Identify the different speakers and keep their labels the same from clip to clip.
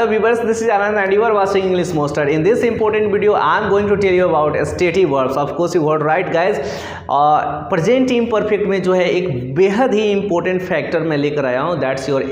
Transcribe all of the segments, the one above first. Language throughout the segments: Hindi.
Speaker 1: Hello viewers, this is Anand and you are watching English Monster. In this important video, I am going to tell you about stative verbs. Of course, you heard right guys. Present imperfect में जो है एक बेहद ही इंपॉर्टेंट फैक्टर मैं लेकर आया हूँ, that's your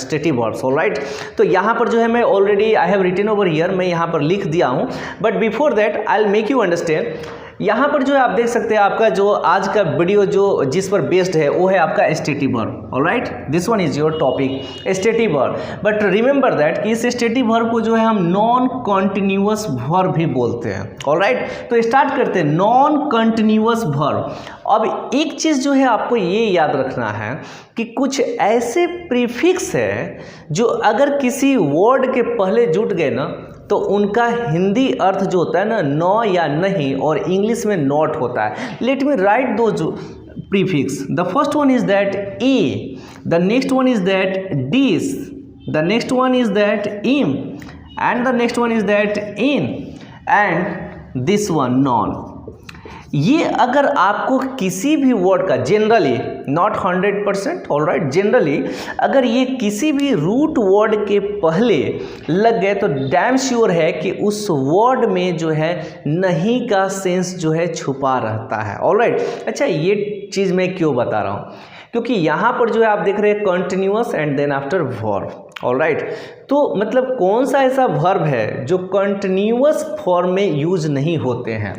Speaker 1: stative verbs. Alright, तो यहाँ पर जो है मैं already I have written over here, मैं यहाँ पर लिख दिया हूँ. But before that I will make you understand. यहाँ पर जो है आप देख सकते हैं आपका जो आज का वीडियो जो जिस पर बेस्ड है वो है आपका stative verb. Alright, this one is your topic stative verb. But remember that कि इस स्टेटिव वर्ब को जो है हम नॉन कंटिन्यूअस वर्ब भी बोलते हैं. ऑलराइट, तो स्टार्ट करते हैं नॉन कंटिन्यूअस वर्ब. अब एक चीज़ जो है आपको ये याद रखना है कि कुछ ऐसे प्रीफिक्स है जो अगर किसी वर्ड के पहले जुट गए ना तो उनका हिंदी अर्थ जो होता है ना नो या नहीं, और इंग्लिश में नॉट होता है. लेट मी राइट दो prefixes. The first one is that a, the next one is that dis, the next one is that im, and the next one is that in, and this one non. ये अगर आपको किसी भी वर्ड का जनरली नॉट 100%, ऑलराइट, जनरली अगर ये किसी भी रूट वर्ड के पहले लग गए तो डैम श्योर है कि उस वर्ड में जो है नहीं का सेंस जो है छुपा रहता है. ऑलराइट, अच्छा ये चीज़ मैं क्यों बता रहा हूँ, क्योंकि यहाँ पर जो है आप देख रहे हैं continuous and then after verb. Alright, तो मतलब कौन सा ऐसा वर्ब है जो कंटिन्यूअस फॉर्म में यूज नहीं होते हैं.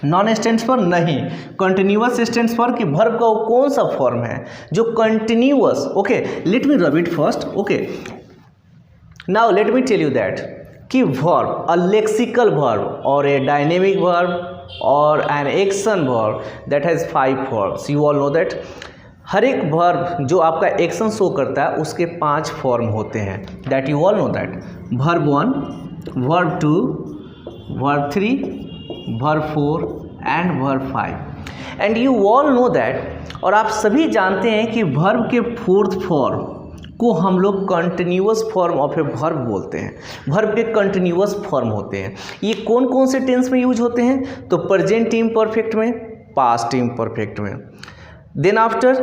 Speaker 1: नॉन स्टेंस पर नहीं, कंटिन्यूअस स्टेंस पर कि वर्ब का कौन सा फॉर्म है जो continuous. Okay, let me rub it first. Okay, now let me tell you that कि वर्ब, अ लेक्सिकल वर्ब और ए डायनेमिक वर्ब और an action verb that has 5 forms. You all know that हर एक वर्ब जो आपका एक्शन शो करता है उसके 5 फॉर्म होते हैं. That you all know that verb 1, verb 2, verb 3, verb 4 and verb 5. And you all know that, और आप सभी जानते हैं कि वर्ब के फोर्थ फॉर्म को हम लोग continuous form of a verb बोलते हैं. वर्ब के कंटिन्यूअस फॉर्म होते हैं. ये कौन कौन से टेंस में यूज होते हैं, तो प्रेजेंट इम्परफेक्ट में, पास्ट इम्परफेक्ट में, then after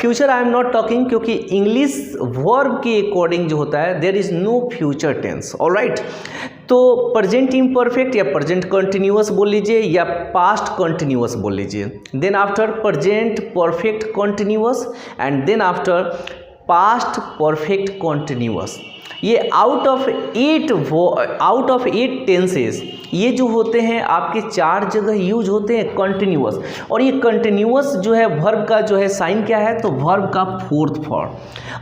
Speaker 1: future I am not talking, क्योंकि इंग्लिश वर्ब के अकॉर्डिंग जो होता है there is no future tense. Alright, तो प्रेजेंट इम्परफेक्ट या प्रेजेंट कंटिन्यूअस बोल लीजिए या पास्ट कंटिन्यूअस बोल लीजिए. Then after present perfect continuous and then after past perfect continuous. ये आउट ऑफ 8 टेंसेस ये जो होते हैं आपके 4 जगह यूज होते हैं कंटिन्यूअस. और ये कंटिन्यूअस जो है वर्ब का जो है साइन क्या है, तो वर्ब का फोर्थ फॉर्म.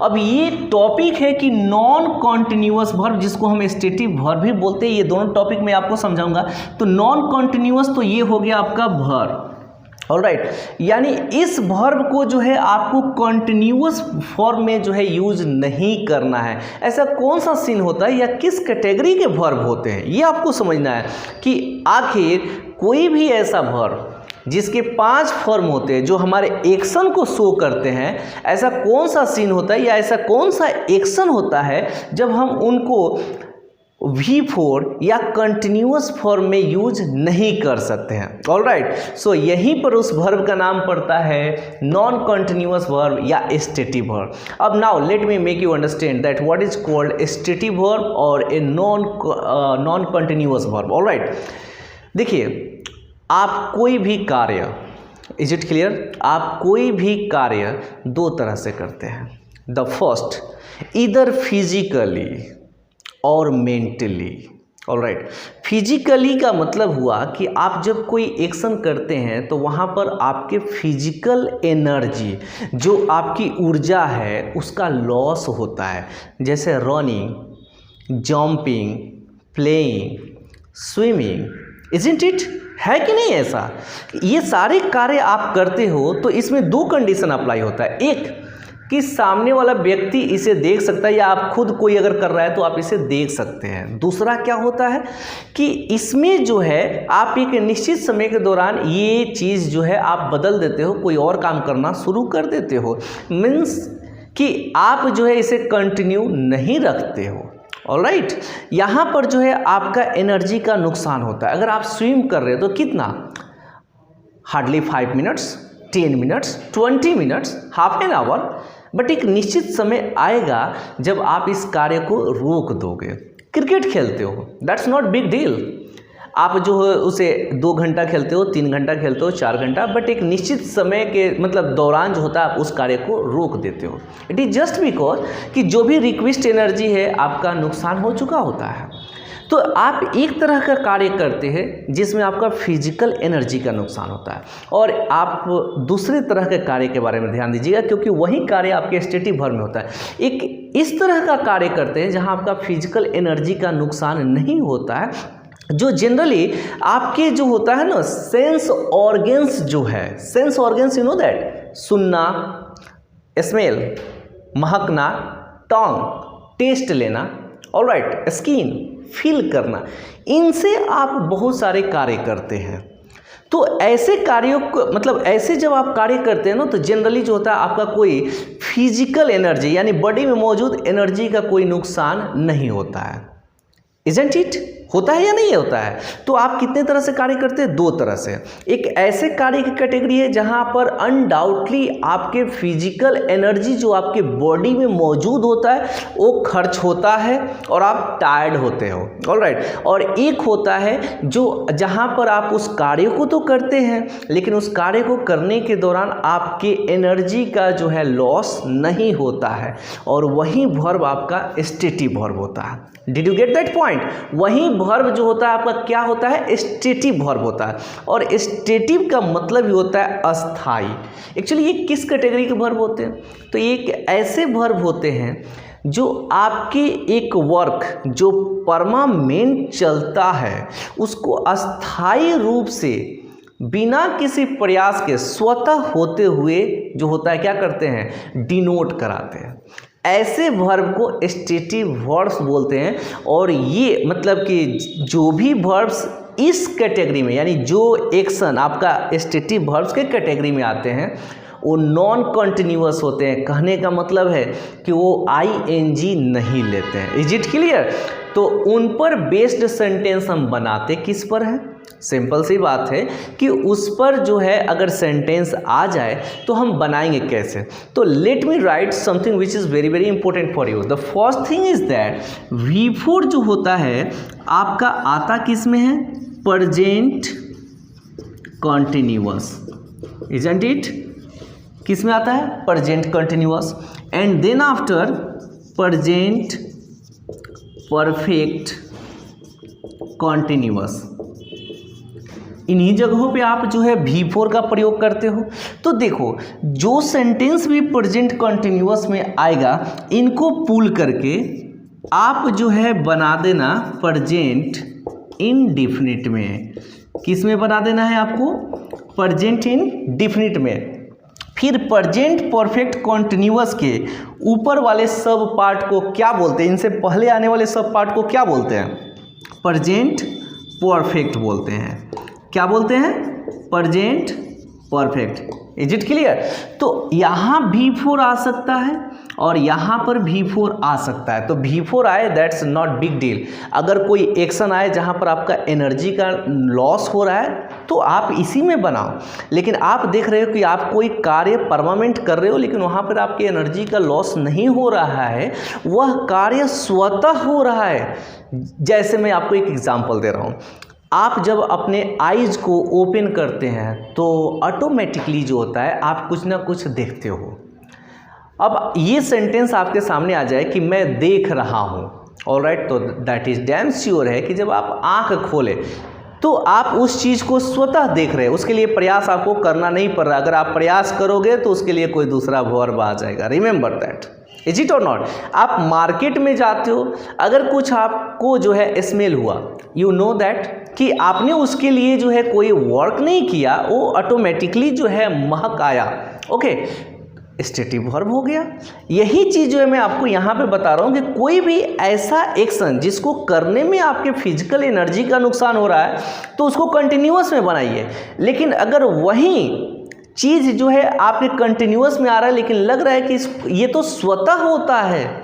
Speaker 1: अब ये टॉपिक है कि नॉन कंटिन्यूअस वर्ब जिसको हम स्टेटिव वर्ब भी बोलते हैं, ये दोनों टॉपिक मैं आपको समझाऊंगा. तो नॉन कंटिन्यूअस तो ये हो गया आपका वर्ब. ऑलराइट, यानी इस वर्ब को जो है आपको कंटिन्यूअस फॉर्म में जो है यूज नहीं करना है. ऐसा कौन सा सीन होता है या किस कैटेगरी के वर्ब होते हैं ये आपको समझना है कि आखिर कोई भी ऐसा वर्ब जिसके 5 फॉर्म होते हैं जो हमारे एक्शन को शो करते हैं, ऐसा कौन सा सीन होता है या ऐसा कौन सा एक्शन होता है जब हम उनको V4 या कंटिन्यूअस फॉर्म में यूज नहीं कर सकते हैं. ऑलराइट, सो यहीं पर उस वर्ब का नाम पड़ता है नॉन कंटिन्यूअस वर्ब या स्टेटिव वर्ब. अब now let me make you understand that what is called stative verb और a non continuous verb. Alright, देखिए आप कोई भी कार्य, इज इट क्लियर, आप कोई भी कार्य 2 तरह से करते हैं. द फर्स्ट इधर फिजिकली और मेंटली. ऑलराइट, फिजिकली का मतलब हुआ कि आप जब कोई एक्शन करते हैं तो वहाँ पर आपके फिजिकल एनर्जी जो आपकी ऊर्जा है उसका लॉस होता है, जैसे running, jumping, playing, swimming. Isn't it, है कि नहीं ऐसा? ये सारे कार्य आप करते हो तो इसमें 2 कंडीशन अप्लाई होता है. एक कि सामने वाला व्यक्ति इसे देख सकता है या आप खुद कोई अगर कर रहा है तो आप इसे देख सकते हैं. दूसरा क्या होता है कि इसमें जो है आप एक निश्चित समय के दौरान ये चीज़ जो है आप बदल देते हो, कोई और काम करना शुरू कर देते हो. मीन्स कि आप जो है इसे कंटिन्यू नहीं रखते हो. ऑलराइट, यहाँ पर जो है आपका एनर्जी का नुकसान होता है. अगर आप स्विम कर रहे हो तो कितना, hardly 5 minutes, 10 minutes, 20 minutes, half an hour, but एक निश्चित समय आएगा जब आप इस कार्य को रोक दोगे. क्रिकेट खेलते हो, दैट्स नॉट बिग डील। आप जो है उसे 2 घंटा खेलते हो, 3 घंटा खेलते हो, 4 घंटा, बट एक निश्चित समय के मतलब दौरान जो होता है आप उस कार्य को रोक देते हो। इट इज़ जस्ट बिकॉज कि जो भी रिक्वेस्ट एनर्जी है आपका नुकसान हो चुका होता है। तो आप एक तरह का कार्य करते हैं जिसमें आपका फिजिकल एनर्जी का नुकसान होता है, और आप दूसरे तरह के कार्य के बारे में ध्यान दीजिएगा, क्योंकि वही कार्य आपके स्टेटिव वर्ब में होता है। एक इस तरह का कार्य करते हैं जहां आपका फिजिकल एनर्जी का नुकसान नहीं होता है, जो जनरली आपके जो होता है ना सेंस ऑर्गन्स जो है, sense organs you know that, सुनना, स्मेल, महकना, टंग, टेस्ट लेना, ऑलराइट, स्किन, फील करना, इनसे आप बहुत सारे कार्य करते हैं। तो ऐसे कार्यों को मतलब ऐसे जब आप कार्य करते हैं ना तो जनरली जो होता है आपका कोई फिजिकल एनर्जी यानी बॉडी में मौजूद एनर्जी का कोई नुकसान नहीं होता है। Isn't it? होता है या नहीं होता है? तो आप कितने तरह से कार्य करते हैं? 2 तरह से। एक ऐसे कार्य की कैटेगरी है जहां पर अनडाउटली आपके फिजिकल एनर्जी जो आपके बॉडी में मौजूद होता है वो खर्च होता है और आप टायर्ड होते हो, ऑलराइट। और एक होता है जो जहां पर आप उस कार्य को तो करते हैं लेकिन उस कार्य को करने के दौरान आपके एनर्जी का जो है लॉस नहीं होता है, और वही वर्ब आपका स्टेटिव वर्ब होता है। Did you get that point? वही वर्ब जो होता है आपका क्या होता है? स्टेटिव वर्ब होता है, और स्टेटिव का मतलब ही होता है अस्थाई। एक्चुअली ये किस कैटेगरी के वर्ब होते हैं? तो ये ऐसे वर्ब होते हैं जो आपके एक वर्क जो परमानेंट चलता है उसको अस्थाई रूप से बिना किसी प्रयास के स्वतः होते हुए जो होता है क्या करते हैं? डिनोट कराते हैं। ऐसे वर्ब को स्टेटिव वर्ब्स बोलते हैं, और ये मतलब कि जो भी वर्ब्स इस कैटेगरी में यानी जो एक्शन आपका स्टेटिव वर्ब्स के कैटेगरी में आते हैं वो नॉन कंटिन्यूअस होते हैं। कहने का मतलब है कि वो ING नहीं लेते हैं। Is it clear? तो उन पर बेस्ड सेंटेंस हम बनाते किस पर हैं? सिंपल सी बात है कि उस पर जो है अगर सेंटेंस आ जाए तो हम बनाएंगे कैसे। तो let me write something which is very very important for you. The first thing is that V4 जो होता है आपका आता किस में है? Present continuous. Isn't it? किस में आता है? Present continuous. And then after present perfect continuous. इन्हीं जगहों पे आप जो है V4 का प्रयोग करते हो। तो देखो जो सेंटेंस भी प्रेजेंट कंटिन्यूअस में आएगा इनको पुल करके आप जो है बना देना प्रेजेंट इंडेफिनिट में। किस में बना देना है आपको? प्रेजेंट इंडेफिनिट में। फिर प्रेजेंट परफेक्ट कंटिन्यूअस के ऊपर वाले सब पार्ट को क्या बोलते हैं? इनसे पहले आने वाले सब पार्ट को क्या बोलते हैं? प्रेजेंट परफेक्ट बोलते हैं। क्या बोलते हैं? Present perfect. Is it clear? तो यहाँ V4 आ सकता है और यहाँ पर V4 आ सकता है। तो V4 आए दैट्स नॉट बिग डील। अगर कोई एक्शन आए जहाँ पर आपका एनर्जी का लॉस हो रहा है तो आप इसी में बनाओ, लेकिन आप देख रहे हो कि आप कोई कार्य परमानेंट कर रहे हो लेकिन वहाँ पर आपकी एनर्जी का लॉस नहीं हो रहा है, वह कार्य स्वतः हो रहा है। जैसे मैं आपको एक एग्जाम्पल दे रहा हूँ। आप जब अपने आइज़ को ओपन करते हैं तो ऑटोमेटिकली जो होता है आप कुछ ना कुछ देखते हो। अब ये सेंटेंस आपके सामने आ जाए कि मैं देख रहा हूँ, ऑलराइट, तो दैट इज डैम श्योर है कि जब आप आंख खोले तो आप उस चीज़ को स्वतः देख रहे हैं। उसके लिए प्रयास आपको करना नहीं पड़ रहा। अगर आप प्रयास करोगे तो उसके लिए कोई दूसरा वर्ब आ जाएगा। Remember that. इज इट और नॉट? आप मार्केट में जाते हो, अगर कुछ आपको जो है स्मेल हुआ, यू नो दैट कि आपने उसके लिए जो है कोई वर्क नहीं किया, वो ऑटोमेटिकली जो है महक आया। ओके, स्टेटिव वर्ब हो गया। यही चीज़ जो है मैं आपको यहाँ पे बता रहा हूँ कि कोई भी ऐसा एक्शन जिसको करने में आपके फिजिकल एनर्जी का नुकसान हो रहा है तो उसको कंटिन्यूअस में बनाइए। लेकिन अगर वही चीज़ जो है आपके कंटिन्यूअस में आ रहा है लेकिन लग रहा है कि ये तो स्वतः होता है,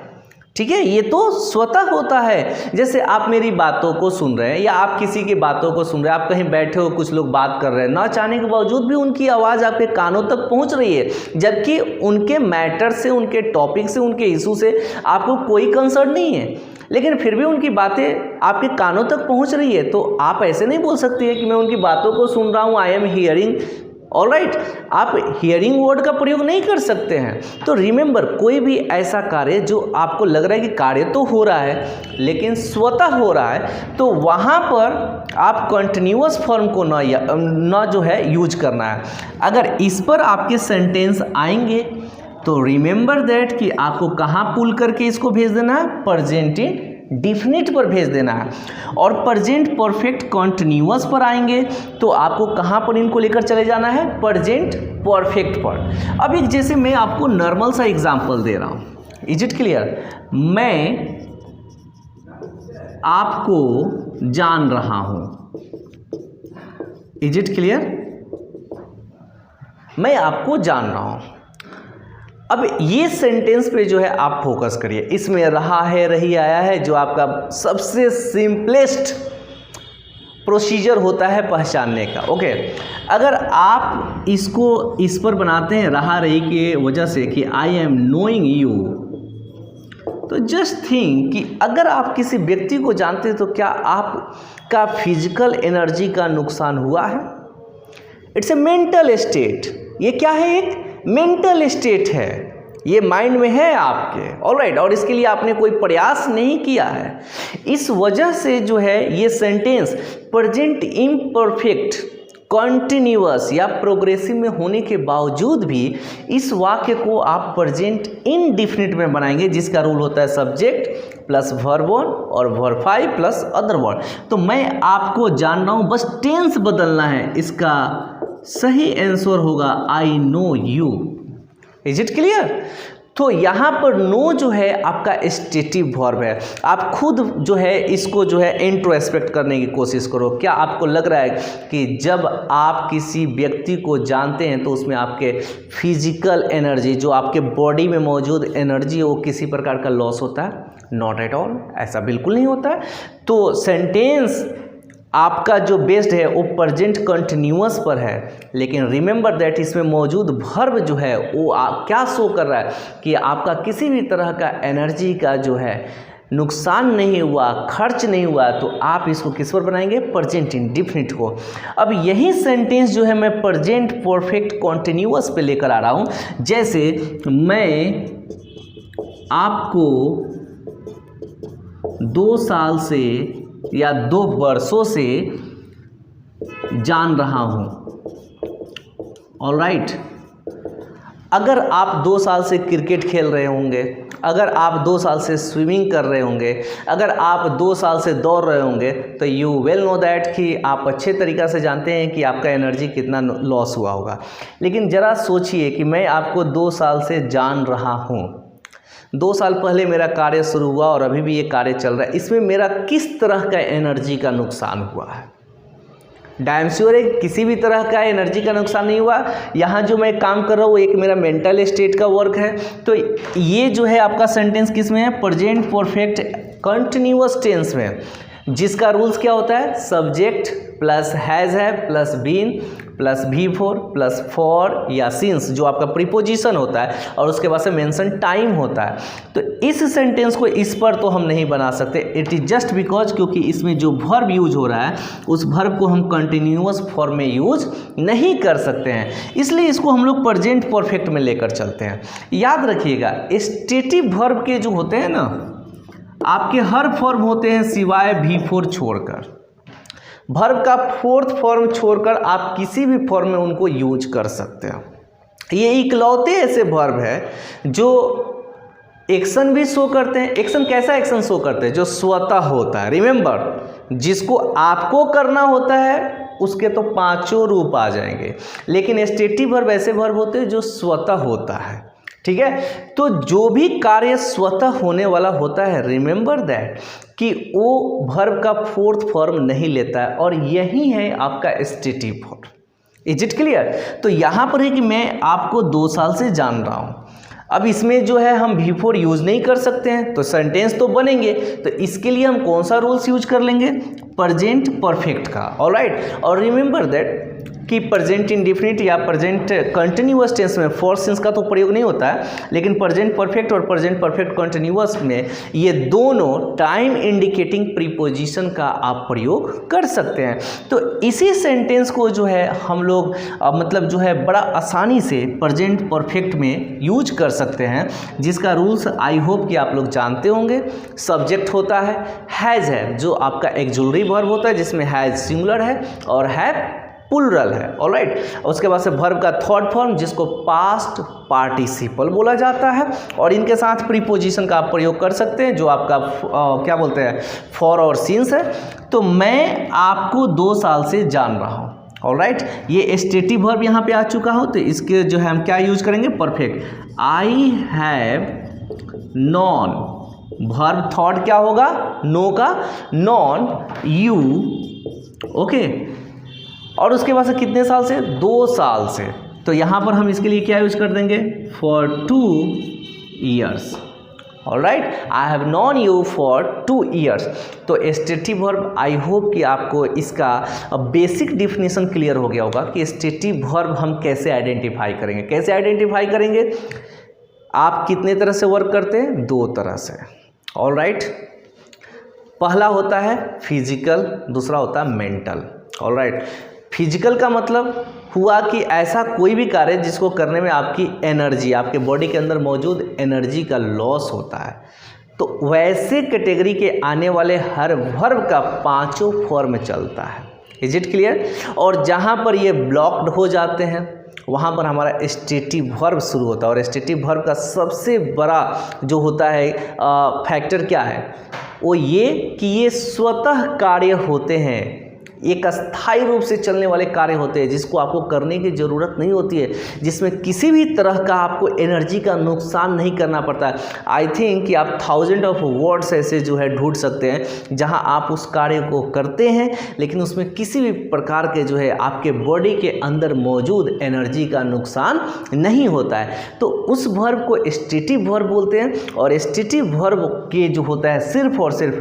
Speaker 1: ठीक है, ये तो स्वतः होता है। जैसे आप मेरी बातों को सुन रहे हैं या आप किसी की बातों को सुन रहे हैं, आप कहीं बैठे हो, कुछ लोग बात कर रहे हैं, ना चाहने के बावजूद भी उनकी आवाज़ आपके कानों तक पहुंच रही है, जबकि उनके मैटर से, उनके टॉपिक से, उनके इशू से आपको कोई कंसर्न नहीं है। लेकिन फिर भी उनकी बातें आपके कानों तक पहुंच रही है, तो आप ऐसे नहीं बोल सकती है कि मैं उनकी बातों को सुन रहा हूँ, आई एम हियरिंग। ऑलराइट, आप हियरिंग वर्ड का प्रयोग नहीं कर सकते हैं। तो रिमेंबर, कोई भी ऐसा कार्य जो आपको लग रहा है कि कार्य तो हो रहा है लेकिन स्वतः हो रहा है, तो वहाँ पर आप कंटिन्यूअस फॉर्म को ना जो है यूज करना है। अगर इस पर आपके सेंटेंस आएंगे तो रिमेंबर दैट कि आपको कहाँ पुल करके इसको भेज देना है, प्रेजेंट इंडेफिनिट पर भेज देना है। और प्रेजेंट परफेक्ट कंटिन्यूअस पर आएंगे तो आपको कहाँ पर इनको लेकर चले जाना है, प्रेजेंट परफेक्ट पर। अब एक जैसे मैं आपको नॉर्मल सा एग्जांपल दे रहा हूँ, इज इट क्लियर? मैं आपको जान रहा हूँ, इज इट क्लियर? मैं आपको जान रहा हूँ। अब ये सेंटेंस पे जो है आप फोकस करिए। इसमें रहा है, रही, आया है, जो आपका सबसे सिंपलेस्ट प्रोसीजर होता है पहचानने का। ओके, अगर आप इसको इस पर बनाते हैं रहा रही के वजह से कि आई एम नोइंग यू, तो जस्ट थिंक कि अगर आप किसी व्यक्ति को जानते हैं तो क्या आपका फिजिकल एनर्जी का नुकसान हुआ है? It's a mental state. ये क्या है? एक मेंटल स्टेट है, ये माइंड में है आपके। ऑलराइट, और इसके लिए आपने कोई प्रयास नहीं किया है। इस वजह से जो है ये सेंटेंस प्रेजेंट इम्परफेक्ट कॉन्टिन्यूअस या प्रोग्रेसिव में होने के बावजूद भी इस वाक्य को आप प्रेजेंट इंडेफिनिट में बनाएंगे, जिसका रूल होता है सब्जेक्ट प्लस वर्ब वन और verb five plus other word. तो मैं आपको जान रहा हूँ, बस टेंस बदलना है। इसका सही आंसर होगा I know you. Is it clear? तो यहाँ पर नो जो है आपका स्टेटिव वर्ब है। आप खुद जो है इसको जो है इंट्रोस्पेक्ट करने की कोशिश करो। क्या आपको लग रहा है कि जब आप किसी व्यक्ति को जानते हैं तो उसमें आपके फिजिकल एनर्जी, जो आपके बॉडी में मौजूद एनर्जी है, वो किसी प्रकार का लॉस होता है? नॉट एट ऑल, ऐसा बिल्कुल नहीं होता है। तो सेंटेंस आपका जो बेस्ड है वो प्रेजेंट कंटिन्यूअस पर है, लेकिन रिमेंबर दैट इसमें मौजूद वर्ब जो है वो क्या शो कर रहा है कि आपका किसी भी तरह का एनर्जी का जो है नुकसान नहीं हुआ, खर्च नहीं हुआ। तो आप इसको किस पर बनाएंगे? प्रेजेंट इंडेफिनिट को। अब यही सेंटेंस जो है मैं प्रेजेंट परफेक्ट कंटिन्यूअस पे लेकर आ रहा हूँ। जैसे मैं आपको 2 साल से या 2 वर्षों से जान रहा हूँ। ऑलराइट, अगर आप 2 साल से क्रिकेट खेल रहे होंगे, अगर आप 2 साल से स्विमिंग कर रहे होंगे, अगर आप 2 साल से दौड़ रहे होंगे, तो यू वेल नो दैट कि आप अच्छे तरीक़ा से जानते हैं कि आपका एनर्जी कितना लॉस हुआ होगा। लेकिन ज़रा सोचिए कि मैं आपको 2 साल से जान रहा हूँ, 2 साल पहले मेरा कार्य शुरू हुआ और अभी भी ये कार्य चल रहा है, इसमें मेरा किस तरह का एनर्जी का नुकसान हुआ है? डैम श्योर है किसी भी तरह का एनर्जी का नुकसान नहीं हुआ। यहाँ जो मैं काम कर रहा हूँ एक मेरा मेंटल स्टेट का वर्क है। तो ये जो है आपका सेंटेंस किस में है? प्रेजेंट परफेक्ट कंटिन्यूअस टेंस में, जिसका रूल्स क्या होता है? सब्जेक्ट प्लस हैज़ है plus been plus V4 plus for या सिंस, जो आपका प्रीपोजिशन होता है, और उसके बाद से मेंशन टाइम होता है। तो इस सेंटेंस को इस पर तो हम नहीं बना सकते। इट इज जस्ट बिकॉज क्योंकि इसमें जो वर्ब यूज हो रहा है उस वर्ब को हम कंटिन्यूअस फॉर्म में यूज नहीं कर सकते हैं, इसलिए इसको हम लोग प्रेजेंट परफेक्ट में लेकर चलते हैं। याद रखिएगा, स्टेटिव वर्ब के जो होते हैं ना, आपके हर फॉर्म होते हैं सिवाय V4 छोड़कर। वर्ब का 4th फॉर्म छोड़कर आप किसी भी फॉर्म में उनको यूज कर सकते हैं। ये इकलौते ऐसे वर्ब है जो एक्शन भी शो करते हैं। एक्शन कैसा एक्शन शो करते हैं? जो स्वतः होता है। रिमेंबर, जिसको आपको करना होता है उसके तो 5 रूप आ जाएंगे, लेकिन स्टेटिव वर्ब ऐसे वर्ब होते हैं जो स्वतः होता है। ठीक है, तो जो भी कार्य स्वतः होने वाला होता है, रिमेंबर दैट कि वो वर्ब का 4th फॉर्म नहीं लेता है, और यही है आपका stative form. Is it clear? तो यहाँ पर है कि मैं आपको 2 साल से जान रहा हूँ। अब इसमें जो है हम V4 यूज नहीं कर सकते हैं, तो सेंटेंस तो बनेंगे। तो इसके लिए हम कौन सा रूल्स यूज कर लेंगे? प्रेजेंट परफेक्ट का। ऑलराइट, और रिमेंबर दैट कि प्रेजेंट इंडेफिनिट या प्रेजेंट कंटिन्यूअस टेंस में फॉर सिंस का तो प्रयोग नहीं होता है, लेकिन प्रेजेंट परफेक्ट और प्रेजेंट परफेक्ट कंटिन्यूअस में ये दोनों टाइम इंडिकेटिंग प्रीपोजिशन का आप प्रयोग कर सकते हैं। तो इसी सेंटेंस को जो है हम लोग मतलब जो है बड़ा आसानी से प्रेजेंट परफेक्ट में यूज कर सकते हैं, जिसका रूल्स आई होप कि आप लोग जानते होंगे। सब्जेक्ट होता है, हैज़ है जो आपका एक्सुलरी वर्ब होता है जिसमें हैज़ सिंगुलर है और हैव प्लूरल है, ऑलराइट। उसके बाद से वर्ब का थर्ड फॉर्म जिसको पास्ट पार्टिसिपल बोला जाता है, और इनके साथ प्रीपोजिशन का आप प्रयोग कर सकते हैं जो आपका क्या बोलते हैं फॉर और सिंस है। तो मैं आपको 2 साल से जान रहा हूँ, ऑलराइट। ये स्टेटिव वर्ब यहाँ पे आ चुका हो, तो इसके जो है हम क्या यूज करेंगे perfect. I have non, verb thought क्या होगा नो का, नॉन यू, ओके। और उसके बाद से कितने साल से 2 साल से, तो यहाँ पर हम इसके लिए क्या यूज कर देंगे for 2 years, alright. I have non you for 2 years. तो स्टेटिव वर्ब आई होप कि आपको इसका बेसिक डिफिनीशन क्लियर हो गया होगा कि स्टेटिव वर्ब हम कैसे आइडेंटिफाई करेंगे। कैसे आइडेंटिफाई करेंगे, आप कितने तरह से वर्क करते हैं 2 तरह से, ऑलराइट। पहला होता है फिजिकल, दूसरा होता है मेंटल, ऑलराइट। फिजिकल का मतलब हुआ कि ऐसा कोई भी कार्य जिसको करने में आपकी एनर्जी, आपके बॉडी के अंदर मौजूद एनर्जी का लॉस होता है, तो वैसे कैटेगरी के आने वाले हर वर्ब का 5 फॉर्म चलता है। Is it clear. और जहाँ पर ये ब्लॉक्ड हो जाते हैं वहाँ पर हमारा स्टेटिव वर्ब शुरू होता है, और स्टेटिव वर्ब का सबसे बड़ा जो होता है फैक्टर क्या है, वो ये कि ये स्वतः कार्य होते हैं, एक अस्थायी रूप से चलने वाले कार्य होते हैं जिसको आपको करने की ज़रूरत नहीं होती है, जिसमें किसी भी तरह का आपको एनर्जी का नुकसान नहीं करना पड़ता है। आई थिंक कि आप 1000 ऑफ वर्ड्स ऐसे जो है ढूंढ सकते हैं जहां आप उस कार्य को करते हैं लेकिन उसमें किसी भी प्रकार के जो है आपके बॉडी के अंदर मौजूद एनर्जी का नुकसान नहीं होता है, तो उस वर्ब को स्टेटिव वर्ब बोलते हैं। और स्टेटिव वर्ब के जो होता है सिर्फ और सिर्फ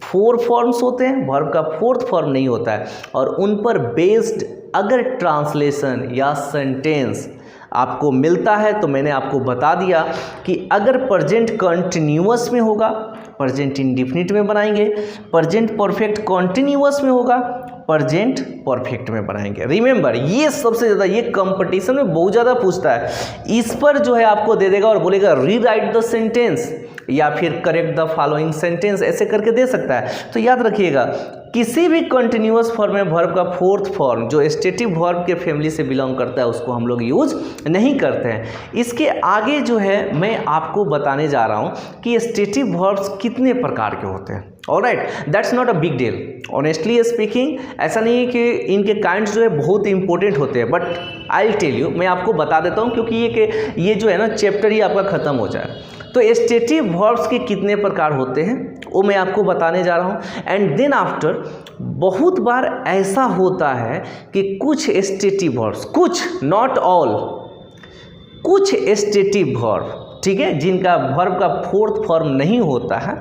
Speaker 1: 4 फॉर्म्स होते हैं, वर्ब का 4th फॉर्म नहीं होता है, और उन पर बेस्ड अगर ट्रांसलेशन या सेंटेंस आपको मिलता है तो मैंने आपको बता दिया कि अगर प्रेजेंट कंटिन्यूअस में होगा प्रेजेंट इंडेफिनिट में बनाएंगे, प्रेजेंट परफेक्ट कंटिन्यूअस में होगा प्रेजेंट परफेक्ट में बनाएंगे। रिमेंबर ये सबसे ज़्यादा ये कंपटीशन में बहुत ज़्यादा पूछता है, इस पर जो है आपको दे देगा और बोलेगा रीराइट द सेंटेंस या फिर करेक्ट द फॉलोइंग सेंटेंस, ऐसे करके दे सकता है। तो याद रखिएगा किसी भी कंटिन्यूअस फॉर्म में वर्ब का 4th फॉर्म जो स्टेटिव वर्ब के फैमिली से बिलोंग करता है उसको हम लोग यूज नहीं करते हैं। इसके आगे जो है मैं आपको बताने जा रहा हूँ कि स्टेटिव वर्ब्स कितने प्रकार के होते हैं, alright. That's not a big deal, honestly speaking ऐसा नहीं है कि इनके काइंड्स जो है बहुत इंपॉर्टेंट होते हैं, but I will tell you, मैं आपको बता देता हूँ क्योंकि ये जो है ना चैप्टर ही आपका ख़त्म हो जाए। तो स्टेटिव वर्ब्स के कितने प्रकार होते हैं वो मैं आपको बताने जा रहा हूँ। एंड देन आफ्टर बहुत बार ऐसा होता है कि कुछ स्टेटिव वर्ब्स, कुछ नॉट ऑल, कुछ स्टेटिव वर्ब, ठीक है, जिनका वर्ब का 4th फॉर्म नहीं होता है,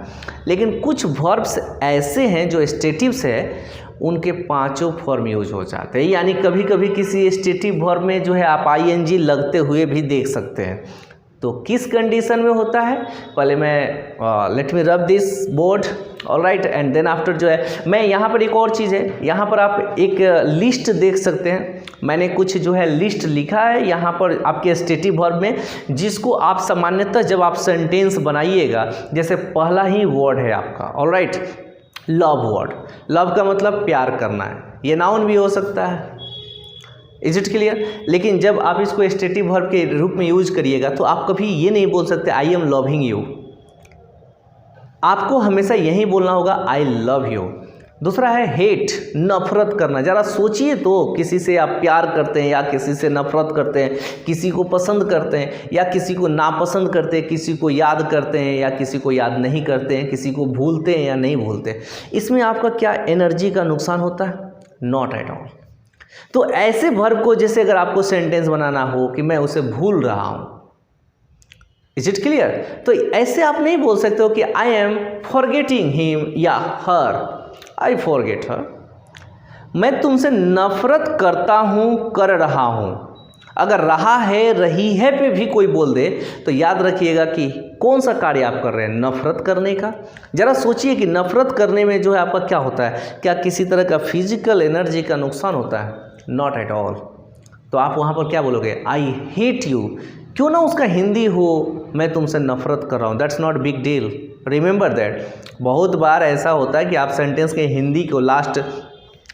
Speaker 1: लेकिन कुछ वर्ब्स ऐसे हैं जो स्टेटिव्स है उनके 5 फॉर्म यूज हो जाते हैं। यानी कभी कभी किसी स्टेटिव वर्ब में जो है आप ING लगते हुए भी देख सकते हैं। तो किस कंडीशन में होता है, पहले मैं let me rub this board, alright, and then after जो है मैं यहाँ पर एक और चीज़ है, यहाँ पर आप एक लिस्ट देख सकते हैं। मैंने कुछ जो है लिस्ट लिखा है यहाँ पर आपके स्टेटिव वर्ब में, जिसको आप सामान्यतः जब आप सेंटेंस बनाइएगा, जैसे पहला ही वर्ड है आपका, ऑलराइट, लव वर्ड। लव का मतलब प्यार करना है, ये नाउन भी हो सकता है। Is it clear. लेकिन जब आप इसको स्टेटिव वर्ब के रूप में यूज करिएगा तो आप कभी ये नहीं बोल सकते आई एम लविंग यू, आपको हमेशा यही बोलना होगा आई लव यू। दूसरा है हेट, नफरत करना। ज़रा सोचिए तो, किसी से आप प्यार करते हैं या किसी से नफरत करते हैं, किसी को पसंद करते हैं या किसी को नापसंद करते हैं, किसी को याद करते हैं या किसी को याद नहीं करते हैं, किसी को भूलते हैं या नहीं भूलते, इसमें आपका क्या एनर्जी का नुकसान होता है? Not at all. तो ऐसे वर्ब को जैसे अगर आपको सेंटेंस बनाना हो कि मैं उसे भूल रहा हूँ, इज इट क्लियर, तो ऐसे आप नहीं बोल सकते हो कि आई एम फॉरगेटिंग हिम या हर, आई फॉरगेट हर। मैं तुमसे नफरत करता हूँ, कर रहा हूँ। अगर रहा है, रही है पे भी कोई बोल दे तो याद रखिएगा कि कौन सा कार्य आप कर रहे हैं, नफरत करने का। ज़रा सोचिए कि नफरत करने में जो है आपका क्या होता है, क्या किसी तरह का फिजिकल एनर्जी का नुकसान होता है? Not at all. तो आप वहाँ पर क्या बोलोगे? I hate you. क्यों ना उसका हिंदी हो, मैं तुमसे नफरत कर रहा हूँ, that's not big deal, remember that. बहुत बार ऐसा होता है कि आप सेंटेंस के हिंदी को लास्ट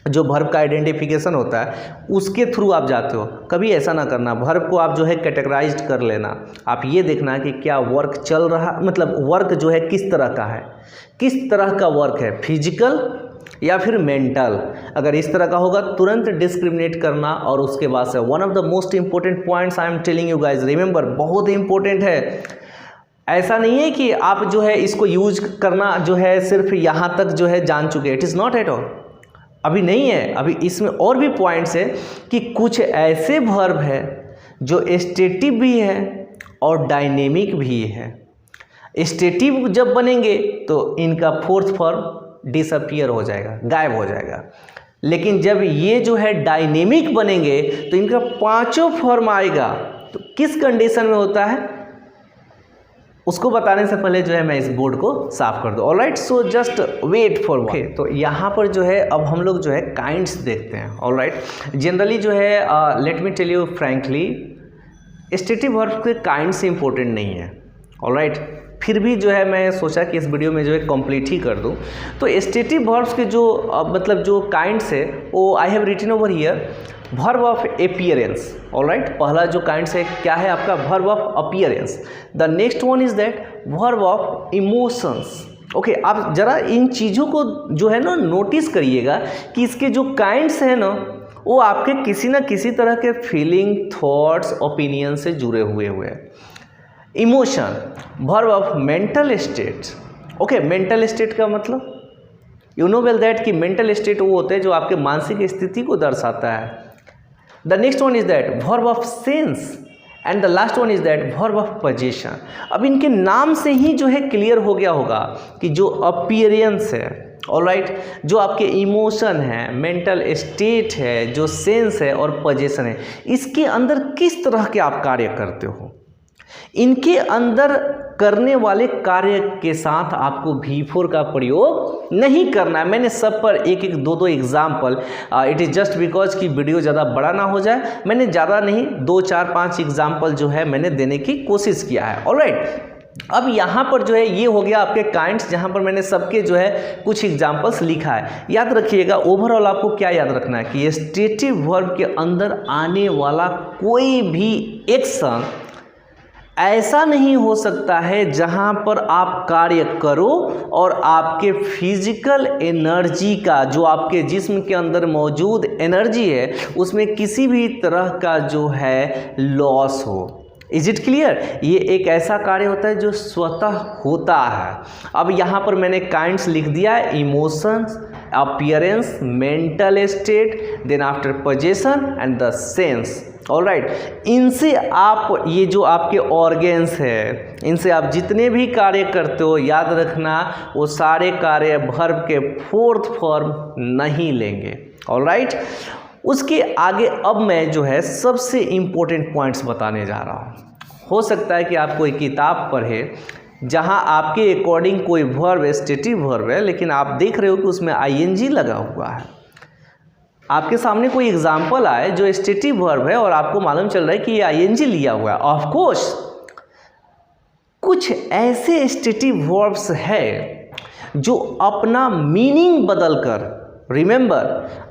Speaker 1: जो वर्ब का आइडेंटिफिकेशन होता है उसके थ्रू आप जाते हो। कभी ऐसा ना करना, वर्ब को आप जो है कैटेगराइज कर लेना। आप ये देखना कि क्या वर्क चल रहा, मतलब वर्क जो है किस तरह का है, किस तरह का वर्क है, फिजिकल या फिर मेंटल। अगर इस तरह का होगा तुरंत डिस्क्रिमिनेट करना। और उसके बाद से one of the most important points I am telling you guys, remember, बहुत ही इंपॉर्टेंट है। ऐसा नहीं है कि आप जो है इसको यूज करना जो है सिर्फ यहाँ तक जो है जान चुके, it is not at all, अभी नहीं है। अभी इसमें और भी पॉइंट्स है कि कुछ ऐसे वर्ब है जो स्टेटिव भी है और डायनेमिक भी है। स्टेटिव जब बनेंगे तो इनका फोर्थ फॉर्म डिसअपियर हो जाएगा, गायब हो जाएगा। लेकिन जब ये जो है डायनेमिक बनेंगे तो इनका पांचों फॉर्म आएगा। तो किस कंडीशन में होता है उसको बताने से पहले जो है मैं इस बोर्ड को साफ कर दूँ। Alright, so just wait for okay. तो यहाँ पर जो है अब हम लोग जो है काइंड्स देखते हैं। ऑलराइट, जनरली जो है let me tell you frankly, stative verb के काइंड्स इंपॉर्टेंट नहीं है। ऑलराइट, फिर भी जो है मैं सोचा कि इस वीडियो में जो है कंप्लीट ही कर दूं। तो स्टेटिव वर्ब्स के जो मतलब जो काइंड्स है वो I have written over here, verb of appearance. Alright, पहला जो काइंड्स है क्या है आपका, verb of appearance. The next one is that verb of emotions. Okay, आप जरा इन चीज़ों को जो है ना नोटिस करिएगा कि इसके जो काइंड्स हैं ना वो आपके किसी ना किसी तरह के फीलिंग, थॉट्स, ओपिनियन से जुड़े हुए हैं। Emotion, verb of mental state. Okay, mental state का मतलब यू नो वेल दैट कि मेंटल स्टेट वो होते हैं जो आपके मानसिक स्थिति को दर्शाता है। The next one is that verb of sense and the last one is that verb of position. अब इनके नाम से ही जो है क्लियर हो गया होगा कि जो अपीयरेंस है, ऑलराइट, जो आपके इमोशन है, मेंटल स्टेट है, जो सेंस है और पोजीशन है, इसके अंदर किस तरह के आप कार्य करते हो। इनके अंदर करने वाले कार्य के साथ आपको V4 का प्रयोग नहीं करना है। मैंने सब पर एक एक दो example, it is just because कि वीडियो ज़्यादा बड़ा ना हो जाए, मैंने ज़्यादा नहीं 2, 4, 5 एग्जाम्पल जो है मैंने देने की कोशिश किया है। ऑलराइट, अब यहाँ पर जो है ये हो गया आपके काइंड्स, जहाँ पर मैंने सबके जो है कुछ एग्जाम्पल्स लिखा है। याद रखिएगा, ओवरऑल आपको क्या याद रखना है कि स्टेटिव वर्ब के अंदर आने वाला कोई भी एक्शन ऐसा नहीं हो सकता है जहां पर आप कार्य करो और आपके फिजिकल एनर्जी का, जो आपके जिस्म के अंदर मौजूद एनर्जी है, उसमें किसी भी तरह का जो है लॉस हो। Is it clear? ये एक ऐसा कार्य होता है जो स्वतः होता है। अब यहाँ पर मैंने काइंड्स लिख दिया है, emotions, appearance, mental state, then after position and the sense. Alright, इनसे आप ये जो आपके ऑर्गेन्स है, इनसे आप जितने भी कार्य करते हो, याद रखना वो सारे कार्य वर्ब के फोर्थ फॉर्म नहीं लेंगे। ऑलराइट, उसके आगे अब मैं जो है सबसे इम्पोर्टेंट पॉइंट्स बताने जा रहा हूँ। हो सकता है कि आप कोई किताब पढ़े जहाँ आपके अकॉर्डिंग कोई वर्ब स्टेटिव वर्ब है, लेकिन आप देख रहे हो कि उसमें आईएनजी लगा हुआ है। आपके सामने कोई एग्जाम्पल आए जो स्टेटिव वर्ब है और आपको मालूम चल रहा है कि ये आईएनजी लिया हुआ है। ऑफ कोर्स कुछ ऐसे स्टेटिव वर्ब्स है जो अपना मीनिंग बदलकर, रिमेंबर,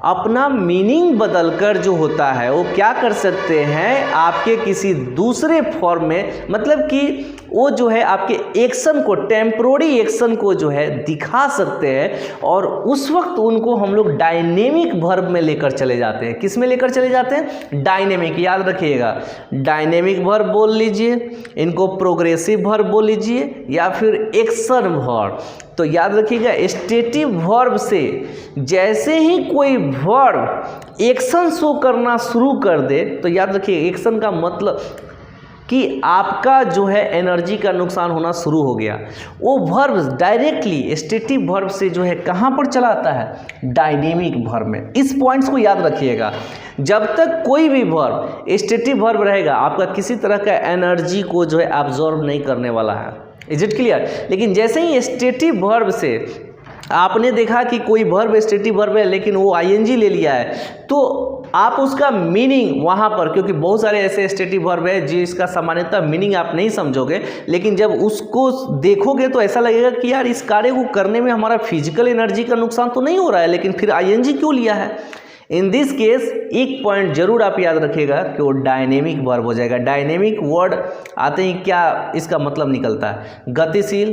Speaker 1: अपना मीनिंग बदलकर जो होता है वो क्या कर सकते हैं, आपके किसी दूसरे फॉर्म में, मतलब कि वो जो है आपके एक्शन को, टेम्पोररी एक्शन को जो है दिखा सकते हैं, और उस वक्त उनको हम लोग डायनेमिक वर्ब में लेकर चले जाते हैं। किस में लेकर चले जाते हैं? डायनेमिक। याद रखिएगा, डायनेमिक वर्ब बोल लीजिए, इनको प्रोग्रेसिव वर्ब बोल लीजिए, या फिर एक्शन वर्ब। तो याद रखिएगा, स्टेटिव वर्ब से जैसे ही कोई वर्ब एक्शन शो करना शुरू कर दे, तो याद रखिए एक्शन का मतलब कि आपका जो है एनर्जी का नुकसान होना शुरू हो गया, वो वर्ब डायरेक्टली स्टेटिव वर्ब से जो है कहाँ पर चला आता है, डायनेमिक वर्ब में। इस पॉइंट्स को याद रखिएगा, जब तक कोई भी वर्ब स्टेटिव वर्ब रहेगा आपका किसी तरह का एनर्जी को जो है एब्जॉर्ब नहीं करने वाला है। Is it clear? लेकिन जैसे ही स्टेटिव वर्ब से आपने देखा कि कोई वर्ब स्टेटिव वर्ब है लेकिन वो आईएनजी ले लिया है, तो आप उसका मीनिंग वहाँ पर, क्योंकि बहुत सारे ऐसे स्टेटिव वर्ब है जिसका सामान्यतः मीनिंग आप नहीं समझोगे, लेकिन जब उसको देखोगे तो ऐसा लगेगा कि यार इस कार्य को करने में हमारा फिजिकल एनर्जी का नुकसान तो नहीं हो रहा है, लेकिन फिर आईएनजी क्यों लिया है। इन दिस केस एक पॉइंट जरूर आप याद रखिएगा कि वो डायनेमिक वर्ब हो जाएगा। डायनेमिक वर्ड आते ही क्या इसका मतलब निकलता है, गतिशील,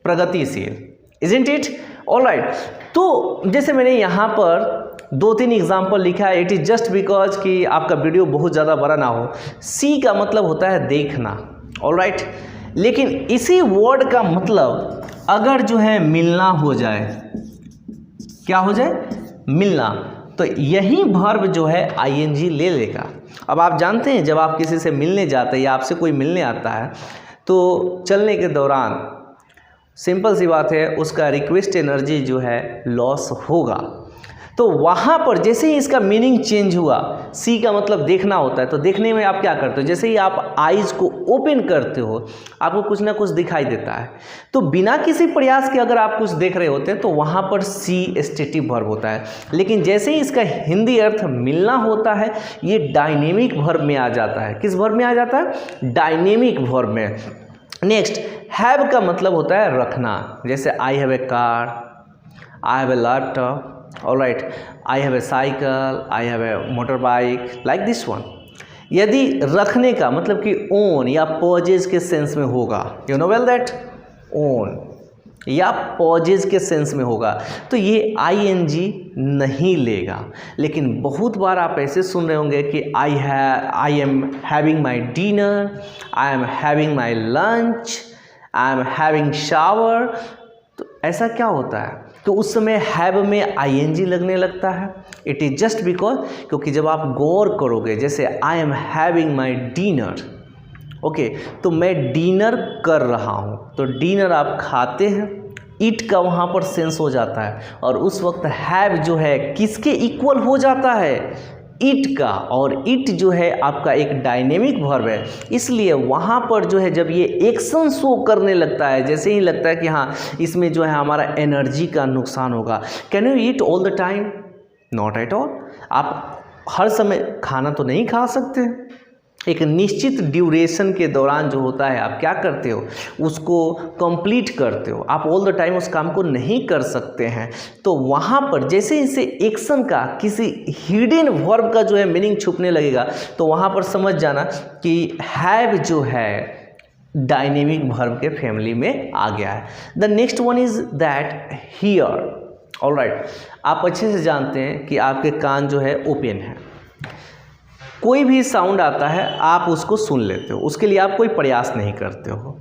Speaker 1: प्रगतिशील। Isn't it? ऑलराइट, तो जैसे मैंने यहाँ पर 2-3 एग्जाम्पल लिखा है, इट इज़ जस्ट बिकॉज कि आपका वीडियो बहुत ज़्यादा बड़ा ना हो। सी का मतलब होता है देखना, ऑलराइट, लेकिन इसी वर्ड का मतलब अगर जो है मिलना हो जाए, क्या हो जाए, मिलना, तो यही वर्ब जो है आईएनजी ले लेगा। अब आप जानते हैं जब आप किसी से मिलने जाते हैं या आपसे कोई मिलने आता है तो चलने के दौरान सिंपल सी बात है उसका रिक्वेस्ट एनर्जी जो है लॉस होगा। तो वहाँ पर जैसे ही इसका मीनिंग चेंज हुआ, सी का मतलब देखना होता है, तो देखने में आप क्या करते हो, जैसे ही आप आइज़ को ओपन करते हो आपको कुछ ना कुछ दिखाई देता है। तो बिना किसी प्रयास के अगर आप कुछ देख रहे होते हैं तो वहाँ पर सी स्टेटिव वर्ब होता है, लेकिन जैसे ही इसका हिंदी अर्थ मिलना होता है ये डायनेमिक वर्ब में आ जाता है। किस वर्ब में आ जाता है, डायनेमिक वर्ब में। नेक्स्ट, हैव का मतलब होता है रखना, जैसे I have a car, I have a laptop, alright, I have a cycle, I have a motor bike, like this one. यदि रखने का मतलब कि ओन या पॉजेज के सेंस में होगा, you know well that, own या पॉजेज के सेंस में होगा तो ये आईएनजी नहीं लेगा। लेकिन बहुत बार आप ऐसे सुन रहे होंगे कि I am having my dinner, I am having my lunch, I am having shower. तो ऐसा क्या होता है, तो उस समय हैव में आईएनजी लगने लगता है। इट इज़ जस्ट बिकॉज, क्योंकि जब आप गौर करोगे, जैसे I am having my dinner, okay, तो मैं डिनर कर रहा हूँ, तो डिनर आप खाते हैं, इट का वहाँ पर सेंस हो जाता है, और उस वक्त हैव जो है किसके इक्वल हो जाता है, इट का, और इट जो है आपका एक डायनेमिक वर्ब है, इसलिए वहाँ पर जो है जब ये एक्शन शो करने लगता है, जैसे ही लगता है कि हाँ इसमें जो है हमारा एनर्जी का नुकसान होगा। Can you eat all the time? Not at all. आप हर समय खाना तो नहीं खा सकते, एक निश्चित ड्यूरेशन के दौरान जो होता है आप क्या करते हो, उसको कंप्लीट करते हो। आप ऑल द टाइम उस काम को नहीं कर सकते हैं। तो वहाँ पर जैसे इसे एक्शन का किसी हिडन वर्ब का जो है मीनिंग छुपने लगेगा, तो वहाँ पर समझ जाना कि हैव जो है डायनेमिक वर्ब के फैमिली में आ गया है। The next one is that here. Alright, आप अच्छे से जानते हैं कि आपके कान जो है ओपन है, कोई भी साउंड आता है आप उसको सुन लेते हो, उसके लिए आप कोई प्रयास नहीं करते हो।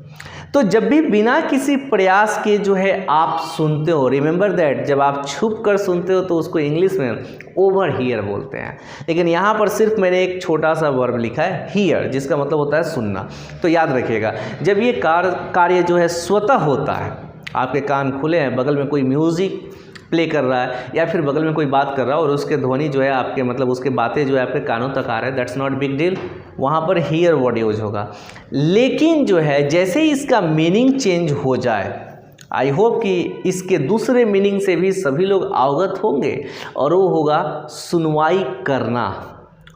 Speaker 1: तो जब भी बिना किसी प्रयास के जो है आप सुनते हो, रिमेंबर दैट, जब आप छुप कर सुनते हो तो उसको इंग्लिश में ओवर हियर बोलते हैं। लेकिन यहाँ पर सिर्फ मैंने एक छोटा सा वर्ब लिखा है हियर, जिसका मतलब होता है सुनना। तो याद रखिएगा, जब ये कार्य जो है स्वतः होता है, आपके कान खुले हैं, बगल में कोई म्यूज़िक प्ले कर रहा है या फिर बगल में कोई बात कर रहा है और उसके ध्वनि जो है आपके मतलब उसके बातें जो है आपके कानों तक आ रहे हैं, दैट्स नॉट बिग डील, वहाँ पर हियर वर्ड यूज होगा। लेकिन जो है जैसे ही इसका मीनिंग चेंज हो जाए, आई होप कि इसके दूसरे मीनिंग से भी सभी लोग अवगत होंगे, और वो होगा सुनवाई करना।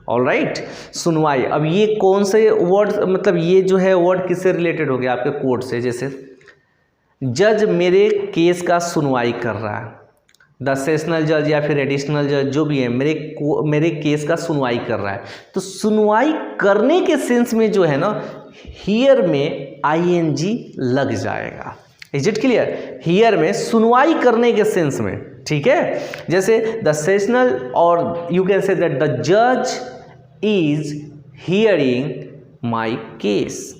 Speaker 1: ऑलराइट, सुनवाई। अब ये कौन से वर्ड, मतलब ये जो है वर्ड किससे रिलेटेड हो गया, आपके कोर्ट से। जैसे जज मेरे केस का सुनवाई कर रहा है, द सेशनल जज या फिर एडिशनल जज जो भी है मेरे केस का सुनवाई कर रहा है। तो सुनवाई करने के सेंस में जो है ना, हियर में आईएनजी लग जाएगा। Is it clear? हियर में सुनवाई करने के सेंस में, ठीक है। जैसे द सेशनल, और you can say that the जज is hearing my case.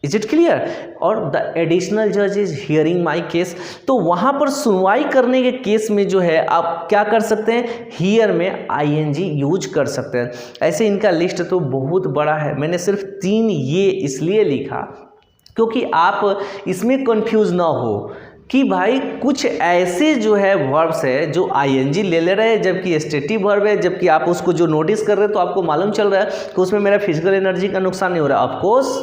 Speaker 1: Is it clear? और द एडिशनल जज इज हियरिंग माई केस, तो वहाँ पर सुनवाई करने के केस में जो है आप क्या कर सकते हैं, हियर में आईएनजी यूज कर सकते हैं। ऐसे इनका लिस्ट तो बहुत बड़ा है, मैंने सिर्फ 3 ये इसलिए लिखा क्योंकि आप इसमें कंफ्यूज ना हो कि भाई कुछ ऐसे जो है वर्ब्स है जो आईएनजी ले रहे हैं जबकि स्टेटिव वर्ब है, जबकि आप उसको जो नोटिस कर रहे हैं तो आपको मालूम चल रहा है कि उसमें मेरा फिजिकल एनर्जी का नुकसान नहीं हो रहा। ऑफ कोर्स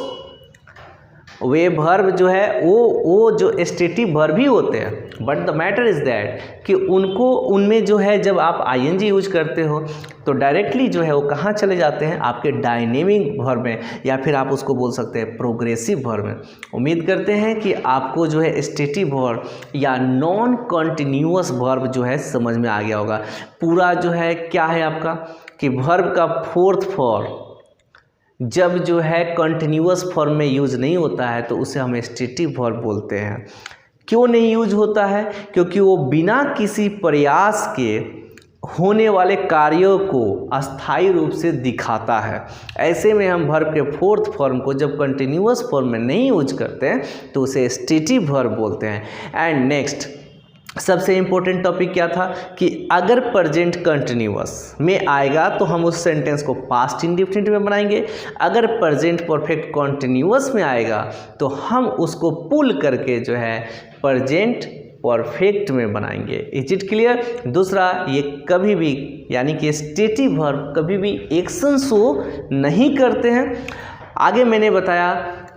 Speaker 1: वे वर्ब जो है वो जो स्टेटिव वर्ब ही होते हैं, but the matter is that कि उनमें जो है जब आप आईएनजी यूज करते हो तो डायरेक्टली जो है वो कहाँ चले जाते हैं, आपके डायनेमिक वर्ब में, या फिर आप उसको बोल सकते हैं प्रोग्रेसिव वर्ब में। उम्मीद करते हैं कि आपको जो है स्टेटिव वर्ब या नॉन कंटिन्यूअस वर्ब जो है समझ में आ गया होगा। पूरा जो है क्या है आपका कि वर्ब का 4th फॉर्म जब जो है कंटिन्यूअस फॉर्म में यूज नहीं होता है तो उसे हम स्टेटिव वर्ब बोलते हैं। क्यों नहीं यूज होता है? क्योंकि वो बिना किसी प्रयास के होने वाले कार्यों को अस्थायी रूप से दिखाता है। ऐसे में हम वर्ब के 4th फॉर्म को जब कंटिन्यूअस फॉर्म में नहीं यूज करते हैं तो उसे स्टेटिव वर्ब बोलते हैं। एंड नेक्स्ट सबसे इम्पोर्टेंट टॉपिक क्या था कि अगर प्रेजेंट कंटिन्यूअस में आएगा तो हम उस सेंटेंस को पास्ट इंडेफिनिट में बनाएंगे, अगर प्रेजेंट परफेक्ट कंटिन्यूअस में आएगा तो हम उसको पुल करके जो है प्रेजेंट परफेक्ट में बनाएंगे। Is it clear? दूसरा, ये कभी भी यानी कि स्टेटिव वर्ब कभी भी एक्शन शो नहीं करते हैं। आगे मैंने बताया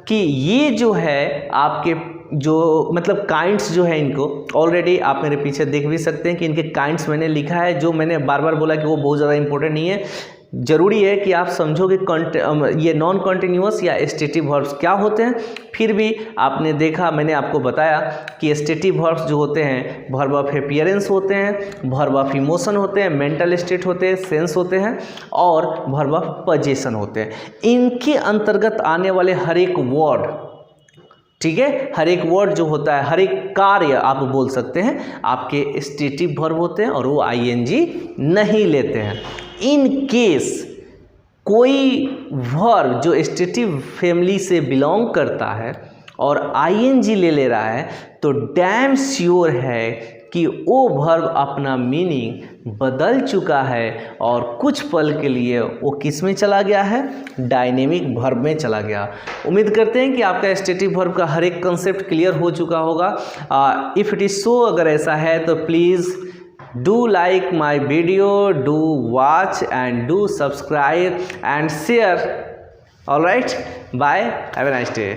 Speaker 1: कि ये जो है आपके जो मतलब काइंड्स जो है, इनको ऑलरेडी आप मेरे पीछे देख भी सकते हैं कि इनके काइंड्स मैंने लिखा है। जो मैंने बार बार बोला कि वो बहुत ज़्यादा इंपॉर्टेंट नहीं है, ज़रूरी है कि आप समझो कि ये नॉन कंटिन्यूअस या स्टेटिव वर्ब्स क्या होते हैं। फिर भी आपने देखा, मैंने आपको बताया कि स्टेटिव वर्ब्स जो होते हैं वर्ब ऑफ अपीयरेंस होते हैं, वर्ब ऑफ इमोशन होते हैं, मेंटल स्टेट होते हैं, सेंस होते हैं और वर्ब ऑफ पोजीशन होते हैं। इनके अंतर्गत आने वाले हर एक वर्ड, ठीक है, हर एक वर्ड जो होता है, हर एक कार्य आप बोल सकते हैं आपके स्टेटिव वर्ब होते हैं और वो आईएनजी नहीं लेते हैं। इन केस कोई वर्ब जो स्टेटिव फैमिली से बिलोंग करता है और आईएनजी ले रहा है तो डैम श्योर है कि वो वर्ब अपना मीनिंग बदल चुका है और कुछ पल के लिए वो किस में चला गया है, डायनेमिक वर्ब में चला गया। उम्मीद करते हैं कि आपका स्टेटिव वर्ब का हर एक कंसेप्ट क्लियर हो चुका होगा। इफ़ इट इज़ सो, अगर ऐसा है तो please do like my video, do watch and do subscribe and share. All right, bye, have a nice day.